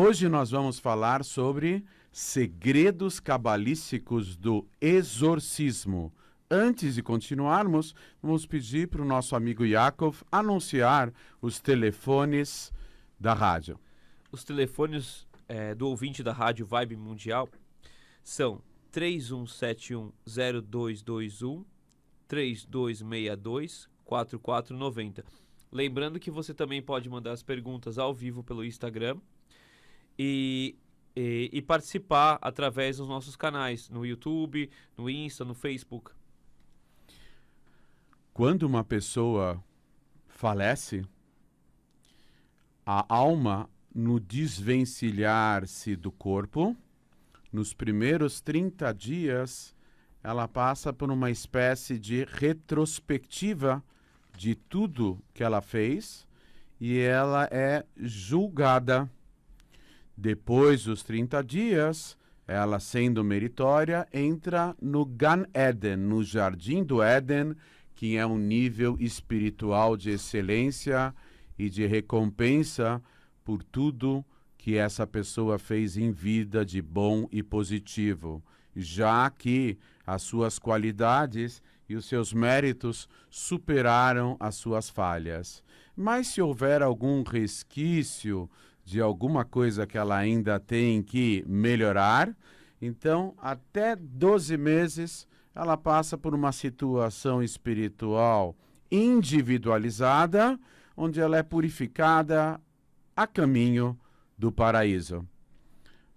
Hoje nós vamos falar sobre segredos cabalísticos do exorcismo. Antes de continuarmos, vamos pedir para o nosso amigo Yaakov anunciar os telefones da rádio. Os telefones do ouvinte da Rádio Vibe Mundial são 31710221, 3262-4490. Lembrando que você também pode mandar as perguntas ao vivo pelo Instagram e participar através dos nossos canais, no YouTube, no Insta, no Facebook. Quando uma pessoa falece, a alma, no desvencilhar-se do corpo, nos primeiros 30 dias, ela passa por uma espécie de retrospectiva de tudo que ela fez e ela é julgada. Depois dos 30 dias, ela, sendo meritória, entra no Gan Eden, no Jardim do Éden, que é um nível espiritual de excelência e de recompensa por tudo que essa pessoa fez em vida de bom e positivo, já que as suas qualidades e os seus méritos superaram as suas falhas. Mas se houver algum resquício de alguma coisa que ela ainda tem que melhorar, então até 12 meses ela passa por uma situação espiritual individualizada, onde ela é purificada a caminho do paraíso.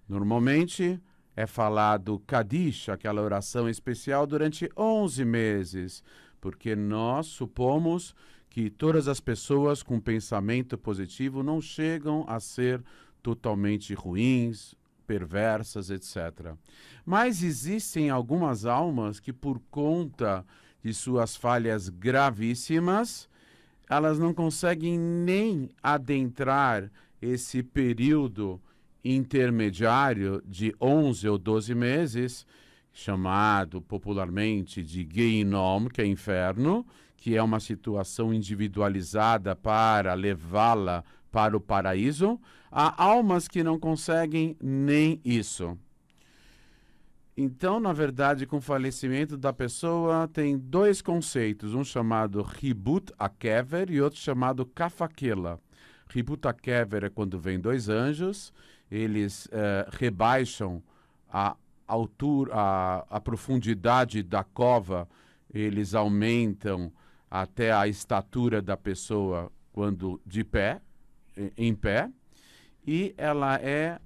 Normalmente é falado Kadish, aquela oração especial, durante 11 meses, porque nós supomos que todas as pessoas com pensamento positivo não chegam a ser totalmente ruins, perversas, etc. Mas existem algumas almas que, por conta de suas falhas gravíssimas, elas não conseguem nem adentrar esse período intermediário de 11 ou 12 meses, chamado popularmente de Gehinom, que é inferno, que é uma situação individualizada para levá-la para o paraíso. Há almas que não conseguem nem isso. Então, na verdade, com o falecimento da pessoa, tem dois conceitos, um chamado Ribut Akever e outro chamado Kafakela. Ribut Akever é quando vem dois anjos, eles rebaixam a altura, a profundidade da cova, eles aumentam até a estatura da pessoa quando de pé, em pé, e ela é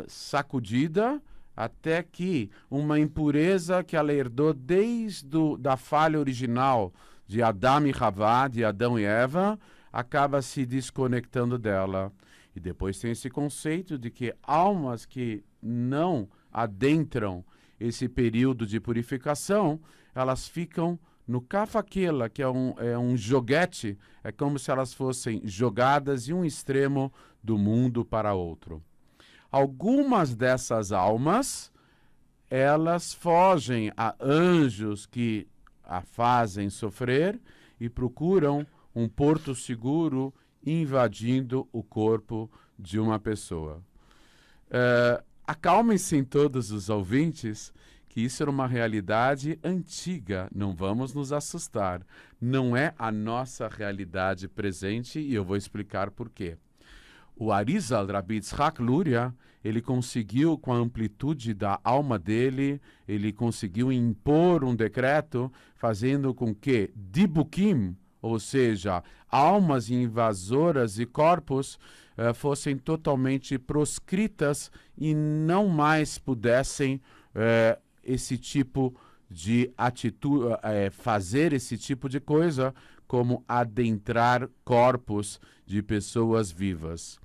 sacudida até que uma impureza que ela herdou desde da falha original de Adão e Havá, de Adão e Eva, acaba se desconectando dela. E depois tem esse conceito de que almas que não adentram esse período de purificação, elas ficam no Kafakela, que é um joguete, é como se elas fossem jogadas de um extremo do mundo para outro. Algumas dessas almas, elas fogem a anjos que a fazem sofrer e procuram um porto seguro invadindo o corpo de uma pessoa. Acalmem-se todos os ouvintes que isso era uma realidade antiga, não vamos nos assustar. Não é a nossa realidade presente e eu vou explicar por quê. O Arizal, Rabbi Yitzhak Luria, ele conseguiu, com a amplitude da alma dele, ele conseguiu impor um decreto fazendo com que Dibukim, ou seja, almas invasoras e corpos, fossem totalmente proscritas e não mais pudessem esse tipo de atitude, fazer esse tipo de coisa, como adentrar corpos de pessoas vivas.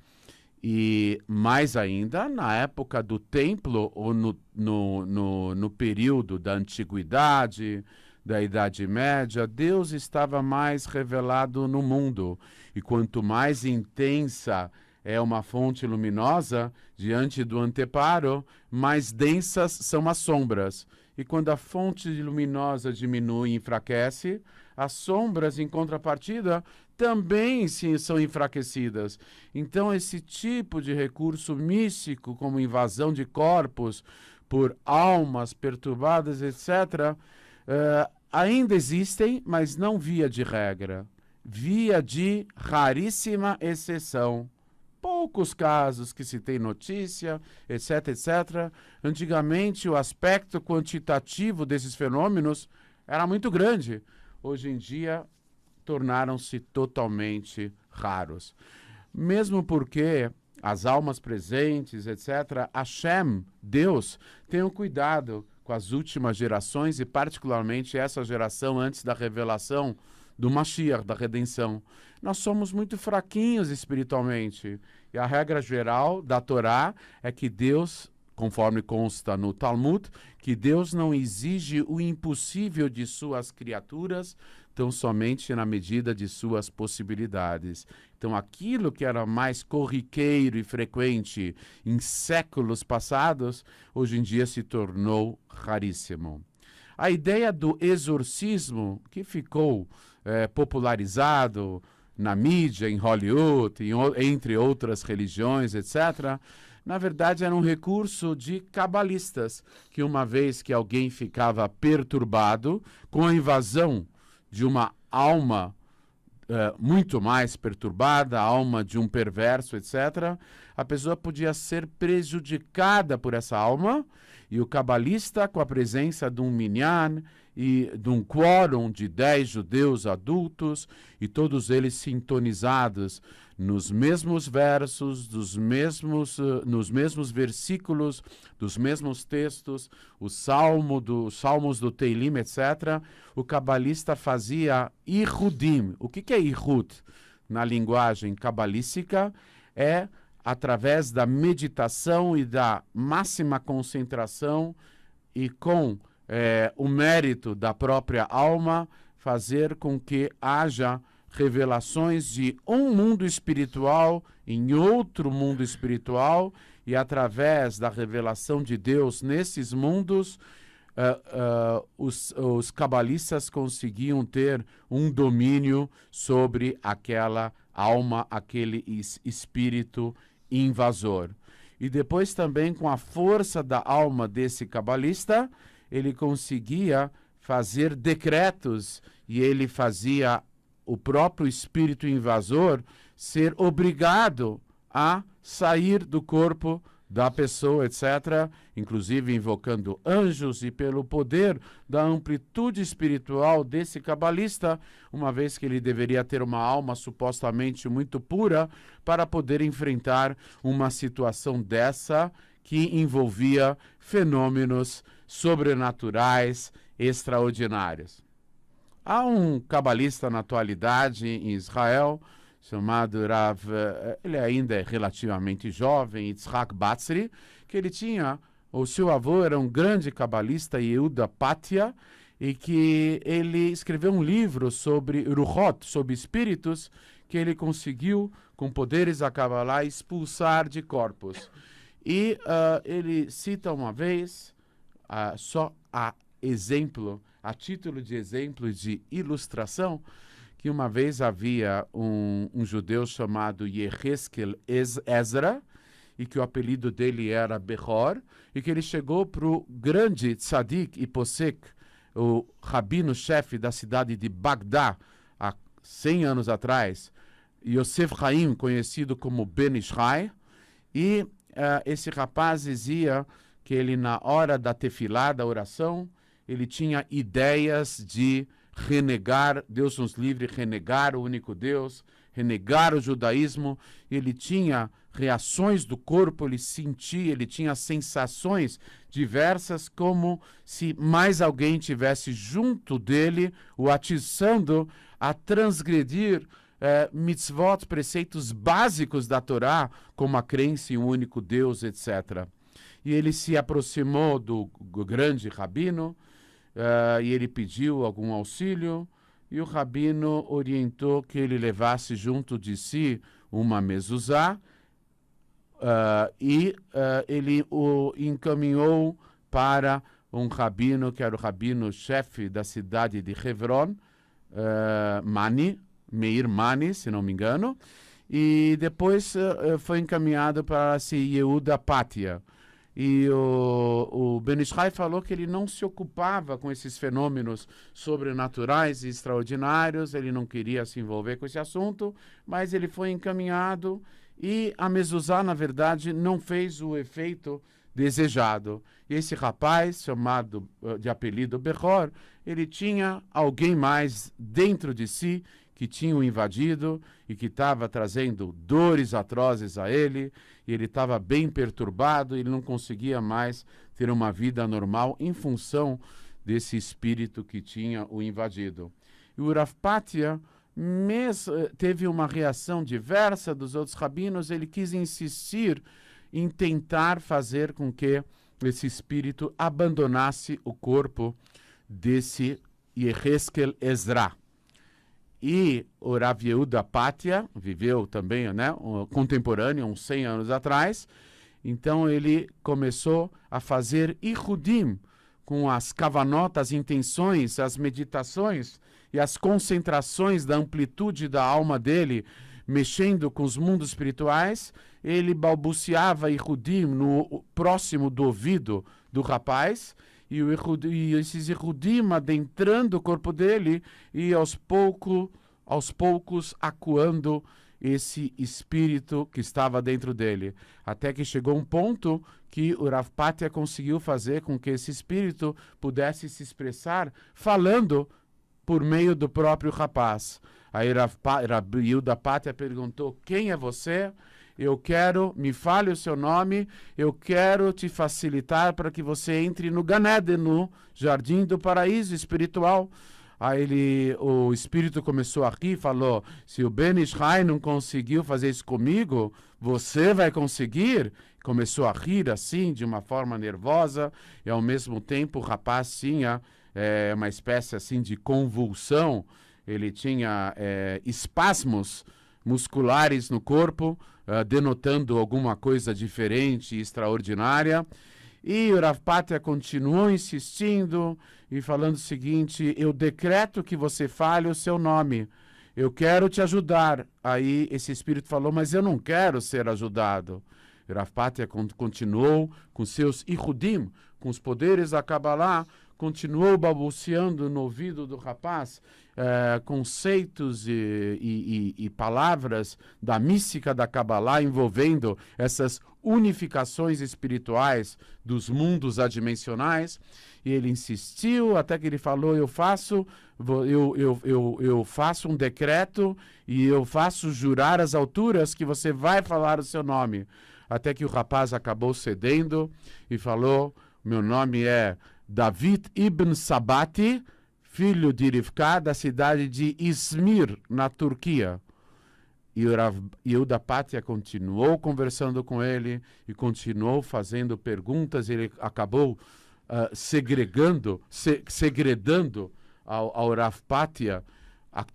E mais ainda, na época do templo, ou no período da antiguidade, da Idade Média, Deus estava mais revelado no mundo. E quanto mais intensa é uma fonte luminosa diante do anteparo, mais densas são as sombras. e quando a fonte luminosa diminui e enfraquece, as sombras, em contrapartida, também são enfraquecidas. Então, esse tipo de recurso místico, como invasão de corpos por almas perturbadas, etc., ainda existem, mas não via de regra. Via de raríssima exceção. Poucos casos que se tem notícia, etc., etc. Antigamente, o aspecto quantitativo desses fenômenos era muito grande. Hoje em dia, tornaram-se totalmente raros. Mesmo porque as almas presentes, etc., Hashem, Deus, tem um cuidado com as últimas gerações e particularmente essa geração antes da revelação do Mashiach, da redenção. Nós somos muito fraquinhos espiritualmente. E a regra geral da Torá é que Deus, conforme consta no Talmud, que Deus não exige o impossível de suas criaturas, tão somente na medida de suas possibilidades. Então, aquilo que era mais corriqueiro e frequente em séculos passados, hoje em dia se tornou raríssimo. A ideia do exorcismo, que ficou popularizado na mídia, em Hollywood, entre outras religiões, etc., na verdade era um recurso de cabalistas, que uma vez que alguém ficava perturbado com a invasão de uma alma muito mais perturbada, a alma de um perverso, etc., a pessoa podia ser prejudicada por essa alma, e o cabalista, com a presença de um minyan e de um quórum de 10 judeus adultos, e todos eles sintonizados nos mesmos versos, nos mesmos versículos, dos mesmos textos, os salmos do Teilim, etc., o cabalista fazia Ihudim. O que é Ihud? Na linguagem cabalística, é através da meditação e da máxima concentração e com o mérito da própria alma, fazer com que haja revelações de um mundo espiritual em outro mundo espiritual, e através da revelação de Deus nesses mundos, os cabalistas conseguiam ter um domínio sobre aquela alma, aquele espírito invasor. E depois também, com a força da alma desse cabalista, ele conseguia fazer decretos, e ele fazia o próprio espírito invasor ser obrigado a sair do corpo da pessoa, etc., inclusive invocando anjos, e pelo poder da amplitude espiritual desse cabalista, uma vez que ele deveria ter uma alma supostamente muito pura para poder enfrentar uma situação dessa que envolvia fenômenos sobrenaturais extraordinários. Há um cabalista na atualidade em Israel, chamado Rav, ele ainda é relativamente jovem, Yitzhak Batzri, que ele tinha, o seu avô era um grande cabalista, Yehuda Patia, e que ele escreveu um livro sobre Ruchot, sobre espíritos, que ele conseguiu, com poderes da Kabbalah, expulsar de corpos. E ele cita uma vez, só a título de exemplo e de ilustração, que uma vez havia um judeu chamado Yeheskel Ezra, e que o apelido dele era Behor, e que ele chegou para o grande tzadik e posek, o rabino-chefe da cidade de Bagdá, há 100 anos atrás, Yosef Haim, conhecido como Ben Ishai, e esse rapaz dizia que ele, na hora da tefilá, da oração, ele tinha ideias de renegar, Deus nos livre, renegar o único Deus, renegar o judaísmo. Ele tinha reações do corpo, ele sentia, ele tinha sensações diversas, como se mais alguém tivesse junto dele, o atiçando a transgredir mitzvot, preceitos básicos da Torá, como a crença em um único Deus, etc. E ele se aproximou do grande rabino, e ele pediu algum auxílio, e o rabino orientou que ele levasse junto de si uma mezuzá, e ele o encaminhou para um rabino que era o rabino-chefe da cidade de Hebron, Meir Mani, se não me engano, e depois foi encaminhado para Yehuda Pátia. E o Ben Ish Chai falou que ele não se ocupava com esses fenômenos sobrenaturais e extraordinários, ele não queria se envolver com esse assunto, mas ele foi encaminhado e a mezuzá, na verdade, não fez o efeito desejado. E esse rapaz, chamado de apelido Behor, ele tinha alguém mais dentro de si que tinha o invadido e que estava trazendo dores atrozes a ele, e ele estava bem perturbado, ele não conseguia mais ter uma vida normal em função desse espírito que tinha o invadido. E o Rav Pátia teve uma reação diversa dos outros rabinos, ele quis insistir em tentar fazer com que esse espírito abandonasse o corpo desse Yeheskel Ezra. E o Rav Yehuda Pátia viveu também, né, contemporâneo, uns 100 anos atrás. Então ele começou a fazer ihudim com as kavanot, as intenções, as meditações e as concentrações da amplitude da alma dele, mexendo com os mundos espirituais. Ele balbuciava ihudim no próximo do ouvido do rapaz, e esses ihudim adentrando o corpo dele e aos poucos acuando esse espírito que estava dentro dele. Até que chegou um ponto que o Rav Pátia conseguiu fazer com que esse espírito pudesse se expressar falando por meio do próprio rapaz. Aí Rav Yehuda Pátia perguntou: quem é você? Me fale o seu nome, eu quero te facilitar para que você entre no Gan Eden, no Jardim do Paraíso Espiritual. Aí o espírito começou a rir e falou: se o Ben Ish Chai não conseguiu fazer isso comigo, você vai conseguir? Começou a rir assim, de uma forma nervosa, e ao mesmo tempo o rapaz tinha uma espécie assim de convulsão, ele tinha espasmos musculares no corpo, denotando alguma coisa diferente e extraordinária. E o Rav Pátia continuou insistindo e falando o seguinte: eu decreto que você fale o seu nome, eu quero te ajudar. Aí esse espírito falou: mas eu não quero ser ajudado. O Rav Pátia continuou com seus ihudim, com os poderes da Kabbalah, continuou balbuciando no ouvido do rapaz conceitos e palavras da mística da Kabbalah envolvendo essas unificações espirituais dos mundos adimensionais. E ele insistiu até que ele falou: eu faço um decreto e eu faço jurar às alturas que você vai falar o seu nome. Até que o rapaz acabou cedendo e falou: meu nome é David Ibn Sabati, filho de Rivka, da cidade de Izmir, na Turquia. E o Rav Yehuda Pátia continuou conversando com ele e continuou fazendo perguntas. Ele acabou segredando ao Rav Pátia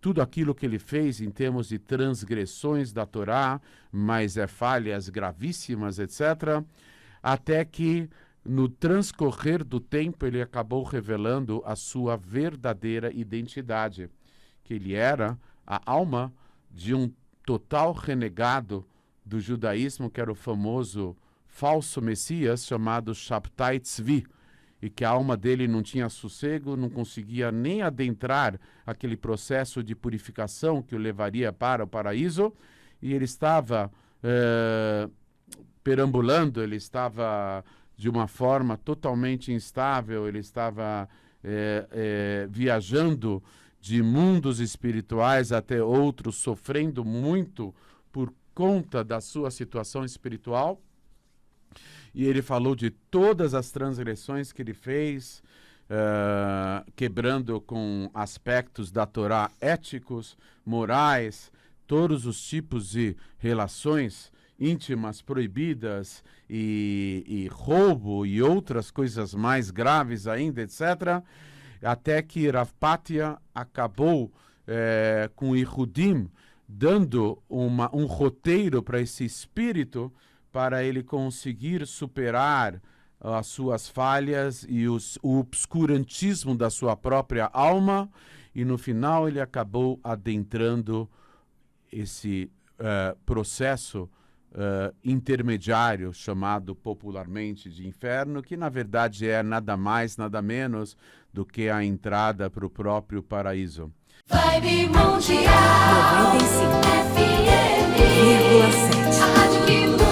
tudo aquilo que ele fez em termos de transgressões da Torá, mas falhas gravíssimas, etc. Até que no transcorrer do tempo, ele acabou revelando a sua verdadeira identidade, que ele era a alma de um total renegado do judaísmo, que era o famoso falso Messias, chamado Shabtai Tzvi, e que a alma dele não tinha sossego, não conseguia nem adentrar aquele processo de purificação que o levaria para o paraíso, e ele estava perambulando, ele estava de uma forma totalmente instável, ele estava viajando de mundos espirituais até outros, sofrendo muito por conta da sua situação espiritual. E ele falou de todas as transgressões que ele fez, quebrando com aspectos da Torá éticos, morais, todos os tipos de relações íntimas proibidas e roubo e outras coisas mais graves ainda, etc. Até que Rav Pátia acabou com o Ihudim dando um roteiro para esse espírito, para ele conseguir superar as suas falhas e o obscurantismo da sua própria alma, e no final ele acabou adentrando esse processo intermediário, chamado popularmente de inferno, que na verdade é nada mais, nada menos do que a entrada para o próprio paraíso. Vibe Mundial 95,7.